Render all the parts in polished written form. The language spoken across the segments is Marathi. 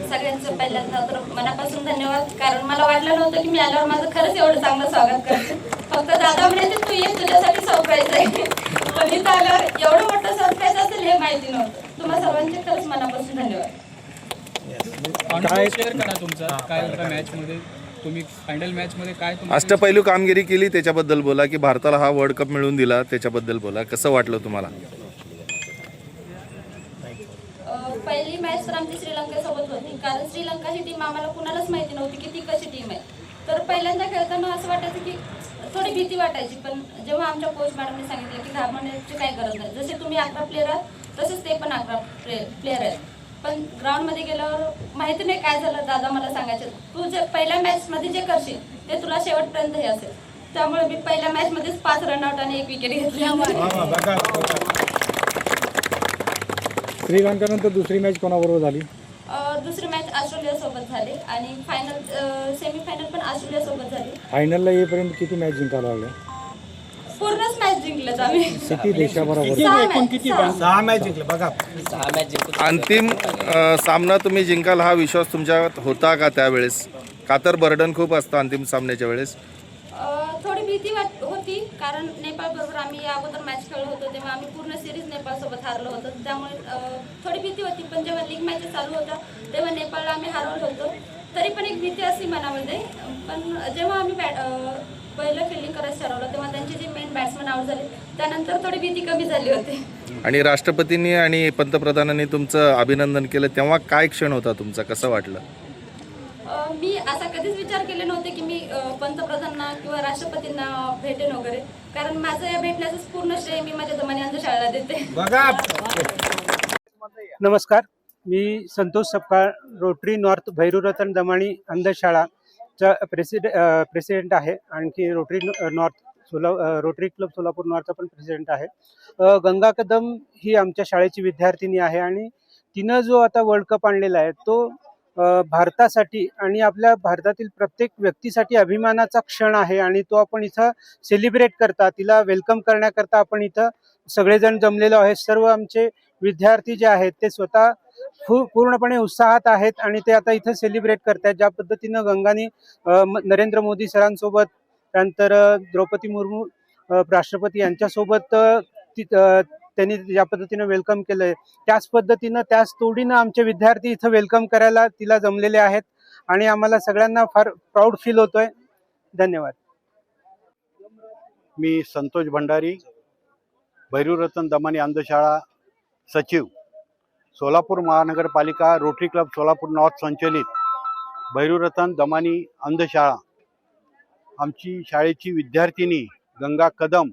सगळ्यांचं पहिल्यांदा तर मनापासून धन्यवाद, कारण मला वाटलं नव्हतं की मी आल्यावर माझं खरंच एवढं चांगलं स्वागत करते. फक्त दादा म्हणायचे तू ये, तुझ्यासाठी सरप्राईज आहे. पण इथं आल्यावर एवढं मोठं सरप्राईज असेल हे माहिती नव्हतं. तुम्हा सर्वांचे खरंच मनापासून धन्यवाद. काय शेअर करा तुमचा काय मॅच मध्ये तुम्ही फायनल मॅच मध्ये काय अष्टपैलू कामगिरी केली त्याच्याबद्दल बोला, की भारताला हा वर्ल्ड कप मिळवून दिला त्याच्याबद्दल बोला. कसं वाटलं तुम्हाला? पहिली मॅच तर आमची श्रीलंकेसोबत होती, कारण श्रीलंका ही टीम आम्हाला कुणालाच माहिती नव्हती की ती कशी टीम आहे. तर पहिल्यांदा खेळताना असं वाटायचं की थोडी भीती वाटायची, पण जेव्हा आमच्या कोच मॅडमने सांगितलं की घाबरण्याची काही गरज नाही, जसे तुम्ही 11 प्लेयर आहात तसेच ते पण 11 प्लेयर आहेत. पण ग्राउंडमध्ये गेल्यावर माहिती नाही काय झालं, दादा मला सांगायचे तू जे पहिल्या मॅचमध्ये जे करशील ते तुला शेवटपर्यंत हे असेल. त्यामुळे मी पहिल्या मॅचमध्येच 5 रनआउट आणि 1 विकेट घेतली. श्रीलंकेनंतर दुसरी मॅच कोणाबरोबर झाली? दुसरी मॅच ऑस्ट्रेलियासोबत झाली आणि फायनल सेमीफायनल पण ऑस्ट्रेलियासोबत झाली. फायनलला येईपर्यंत किती मॅच जिंकायला लागल्या? पूर्णच मॅच जिंकलेत आम्ही. किती देशाबरोबर? 6 मॅच जिंकले बघा. अंतिम सामना तुम्ही जिंकाल हा विश्वास तुमच्यात होता का त्यावेळेस? का तर बर्डन खूप असतं अंतिम सामन्याच्या वेळेस. थोडी भीती होती, कारण नेपाळ बरोबर आम्ही अगोदर मॅच खेळलो होतो तेव्हा आम्ही पूर्ण सिरीज नेपाळसोबत हारलो होतो. त्यामुळे थोडी भीती होती, पण जेव्हा लीग मॅचेस चालू होता तेव्हा नेपाळला आम्ही हरवलो होतो. तरी पण एक भीती असती मनामध्ये. पण जेव्हा आम्ही पहिलं फिल्डिंग करायचं ठरवलं तेव्हा त्यांचे जे मेन बॅट्समन आउट झाले त्यानंतर थोडी भीती कमी झाली होती. आणि राष्ट्रपतींनी आणि पंतप्रधानांनी तुमचं अभिनंदन केलं तेव्हा काय क्षण होता तुमचा? कसं वाटलं? मी असा कधीच विचार केले नव्हते की मी पंतप्रधानांना किंवा राष्ट्रपतींना भेटेन वगैरे, कारण माझं या भेटण्याचं पूर्ण श्रेय मी माझ्या दमानी अंधशाळेला देते. नमस्कार, मी संतोष सपकाळ, रोटरी नॉर्थ भैरूरतन दमाणी अंधशाळाचा प्रेसिडेंट आहे. आणखी rotary north rotary club Solapur नॉर्थचा पण प्रेसिडेंट आहे. गंगा कदम ही आमच्या शाळेची विद्यार्थिनी आहे आणि तिनं जो आता वर्ल्ड कप आणलेला आहे तो भारतासाठी आणि आपल्या भारतातील प्रत्येक व्यक्तीसाठी अभिमानाचा क्षण आहे. आणि तो आपण इथं सेलिब्रेट करता, तिला वेलकम करण्याकरता आपण इथं सगळेजण जमलेलो आहे. सर्व आमचे विद्यार्थी जे आहेत ते स्वतः पूर्णपणे उत्साहात आहेत आणि ते आता इथं सेलिब्रेट करतात. ज्या पद्धतीनं गंगानी नरेंद्र मोदी सरांसोबत, त्यानंतर द्रौपदी मुर्मू राष्ट्रपती यांच्यासोबत त्यांनी ज्या पद्धतीनं वेलकम केलंय, त्याच पद्धतीनं त्याच तोडीनं आमचे विद्यार्थी इथं वेलकम करायला तिला जमलेले आहेत आणि आम्हाला सगळ्यांना फार प्राऊड फील होतोय. धन्यवाद. मी संतोष भंडारी, भैरूरतन दमानी अंधशाळा सचिव, सोलापूर महानगरपालिका रोटरी क्लब सोलापूर नॉर्थ संचलित भैरूरतन दमानी अंधशाळा. आमची शाळेची विद्यार्थिनी गंगा कदम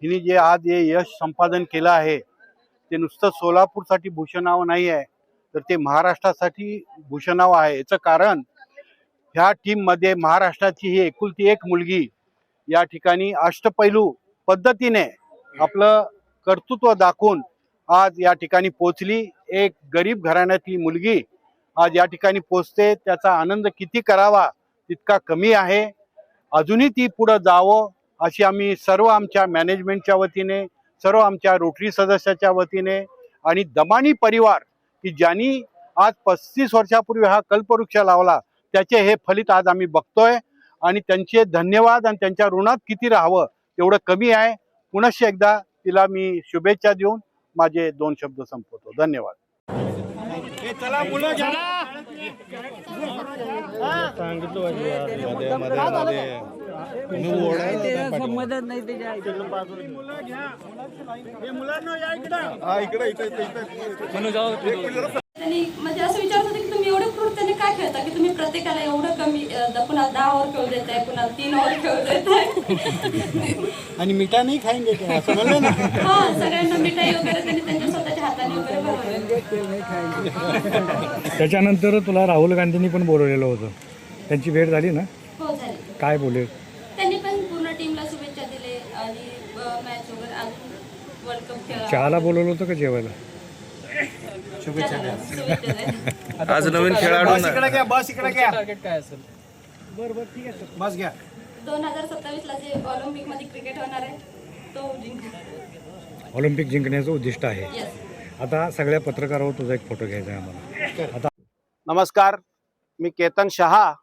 हिने जे आज हे यश संपादन केलं आहे ते नुसतं सोलापूरसाठी भूषणावं नाही आहे, तर ते महाराष्ट्रासाठी भूषणावं आहे. याचं कारण ह्या टीममध्ये महाराष्ट्राची ही एकुलती एक मुलगी या ठिकाणी अष्टपैलू पद्धतीने आपलं कर्तृत्व दाखवून आज या ठिकाणी पोचली. एक गरीब घराण्यातली मुलगी आज या ठिकाणी पोचते, त्याचा आनंद किती करावा तितका कमी आहे. अजूनही ती पुढं जावं अशी आम्ही सर्व आमच्या मॅनेजमेंटच्या वतीने, सर्व आमच्या रोटरी सदस्याच्या वतीने आणि दमानी परिवार की ज्यांनी आज 35 वर्षापूर्वी हा कल्पवृक्ष लावला त्याचे हे फलित आज आम्ही बघतोय आणि त्यांचे धन्यवाद आणि त्यांच्या ऋणात किती राहावं तेवढं कमी आहे. पुनश्च एकदा तिला मी शुभेच्छा देऊन माझे 2 शब्द संपवतो. धन्यवाद. त्यांनी म्हणजे असं विचारत होते की तुम्ही एवढे क्रूरतेने काय खेळता की तुम्ही प्रत्येकाला एवढं कमी, कुणाला 10 ओव्हर खेळू देताय, कुणाला 3 ओव्हर खेळू देताय आणि मिठा नाही खाईंगे असं म्हणलं ना. हा, सगळ्यांना मिठाई वगैरे त्यांनी त्यांच्या स्वतःच्या हाताने वगैरे बनवली. त्याच्यानंतर तुला राहुल गांधींनी पण बोलवलेलं होतं, त्यांची भेट झाली ना? हो, झाली. काय बोलले? त्यांनी पण पूर्ण टीमला शुभेच्छा दिले आणि मॅच वगैरे अजून वर्ल्ड कप खेळा. चहाला बोलवलं होतं का जेवायला? शुभेच्छा दिल्या. आज नवीन खेळाडू बस इकडे घ्या. टार्गेट काय असेल? बरोबर, ठीक आहे सर, बस घ्या. 2027 ला जे ऑलिम्पिक मध्ये क्रिकेट होणार आहे तो जिंकणार. ऑलिम्पिक जिंकण्याचं उद्दिष्ट आहे. येस. आता सगळ्या पत्रकारावर तुझा एक फोटो घ्यायचा आहे आम्हाला. आता नमस्कार, मी केतन शहा,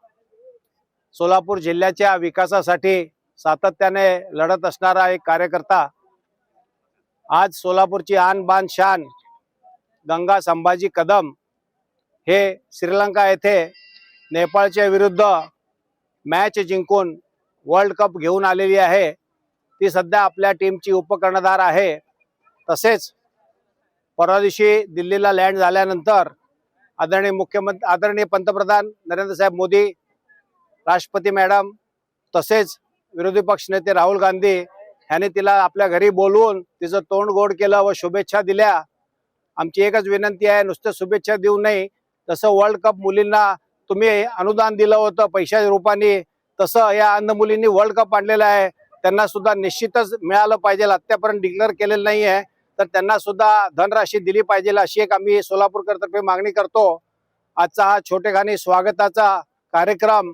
सोलापूर जिल्ह्याच्या विकासासाठी सातत्याने लढत असणारा एक कार्यकर्ता. आज सोलापूरची आन बान शान गंगा संभाजी कदम हे श्रीलंका येथे नेपाळच्या विरुद्ध मॅच जिंकून वर्ल्ड कप घेऊन आलेली आहे. ती सध्या आपल्या टीमची उपकर्णधार आहे. तसेच परवा दिवशी दिल्लीला लँड झाल्यानंतर आदरणीय पंतप्रधान नरेंद्र साहेब मोदी, राष्ट्रपती मॅडम तसेच विरोधी पक्षनेते राहुल गांधी यांनी तिला आपल्या घरी बोलवून तिचं तोंड गोड केलं व शुभेच्छा दिल्या. आमची एकच विनंती आहे, नुसतं शुभेच्छा देऊ नये. तसं वर्ल्ड कप मुलींना तुम्ही अनुदान दिलं होतं पैशाच्या रूपाने, तसं या अंध मुलींनी वर्ल्ड कप आणलेला आहे. त्यांना सुद्धा निश्चितच मिळालं पाहिजे. आत्तापर्यंत डिक्लेअर केलेलं नाही आहे, तर त्यांना सुद्धा धनराशी दिली पाहिजे अशी एक आम्ही सोलापूरकरतर्फे मागणी करतो. आजचा हा छोटेखानी स्वागताचा कार्यक्रम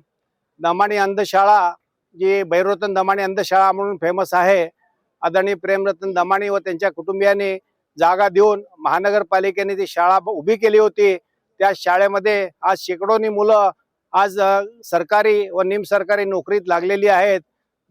दमानी अंधशाळा, जी भैरवरतन दमानी अंधशाळा म्हणून फेमस आहे, आदरणीय प्रेमरतन दमानी व त्यांच्या कुटुंबियांनी जागा देऊन महानगरपालिकेने ती शाळा उभी केली होती. त्या शाळेमध्ये आज शेकडोनी मुलं आज सरकारी व निमसरकारी नोकरीत लागलेली आहेत.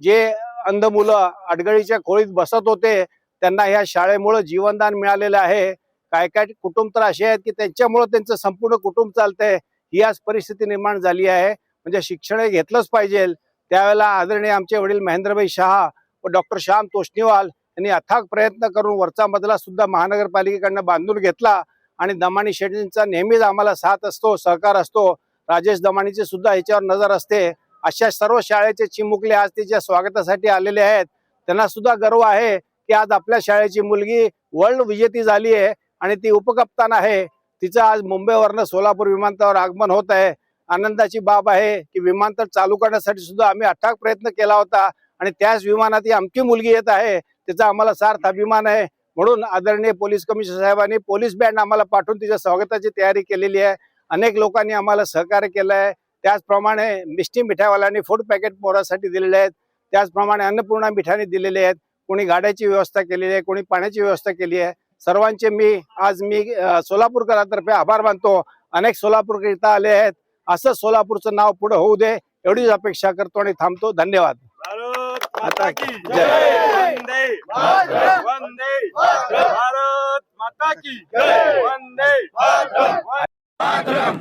जे अंध मुलं अडगळीच्या खोळीत बसत होते त्यांना ह्या शाळेमुळे जीवनदान मिळालेलं आहे. काय काय कुटुंब तर असे आहेत की त्यांच्यामुळे त्यांचं संपूर्ण कुटुंब चालतंय. ही आज परिस्थिती निर्माण झाली आहे. म्हणजे शिक्षण हे घेतलंच पाहिजे. त्यावेळेला आदरणीय आमचे वडील महेंद्रभाई शहा व डॉक्टर श्याम तोष्णीवाल यांनी अथाग प्रयत्न करून वरचा मजला सुद्धा महानगरपालिकेकडनं बांधून घेतला आणि दमानी शेट्टींचा नेहमीच आम्हाला साथ असतो, सहकार असतो. राजेश दमानीचे सुद्धा याच्यावर नजर असते. अशा सर्व शाळेचे चिमुकले आज तिच्या स्वागतासाठी आलेले आहेत. त्यांना सुद्धा गर्व आहे की आज आपल्या शाळेची मुलगी वर्ल्ड विजेती झाली आहे आणि ती उपकप्तान आहे. तिचं आज मुंबईवरनं सोलापूर विमानतळावर आगमन होत आहे. आनंदाची बाब आहे की विमानतळ चालू करण्यासाठी सुद्धा आम्ही अथाग प्रयत्न केला होता आणि त्याच विमानात ही आमची मुलगी येत आहे. त्याचा आम्हाला सार्थ अभिमान आहे. म्हणून आदरणीय पोलीस कमिशनर साहेबांनी पोलीस बँड आम्हाला पाठवून तिच्या स्वागताची तयारी केलेली आहे. अनेक लोकांनी आम्हाला सहकार्य केलं आहे. त्याचप्रमाणे मिष्टी मिठाईवाल्यांनी फूड पॅकेट पोरासाठी दिलेले आहेत. त्याचप्रमाणे अन्नपूर्णा मिठाने दिलेले आहेत. कोणी गाड्याची व्यवस्था केलेली आहे, कोणी पाण्याची व्यवस्था केली आहे. सर्वांचे मी सोलापूरकरांतर्फे आभार मानतो. अनेक सोलापूरकर इथं आले आहेत. असं सोलापूरचं नाव पुढे होऊ दे एवढीच अपेक्षा करतो आणि थांबतो. धन्यवाद. माता की जय. वंदे मातरम. वंदे मातरम. भारत माता की जय. वंदे मातरम.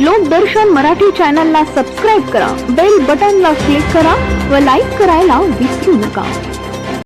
लोकदर्शन मराठी चॅनलला सबस्क्राईब करा, बेल बटनला क्लिक करा व लाईक करायला विसरू नका.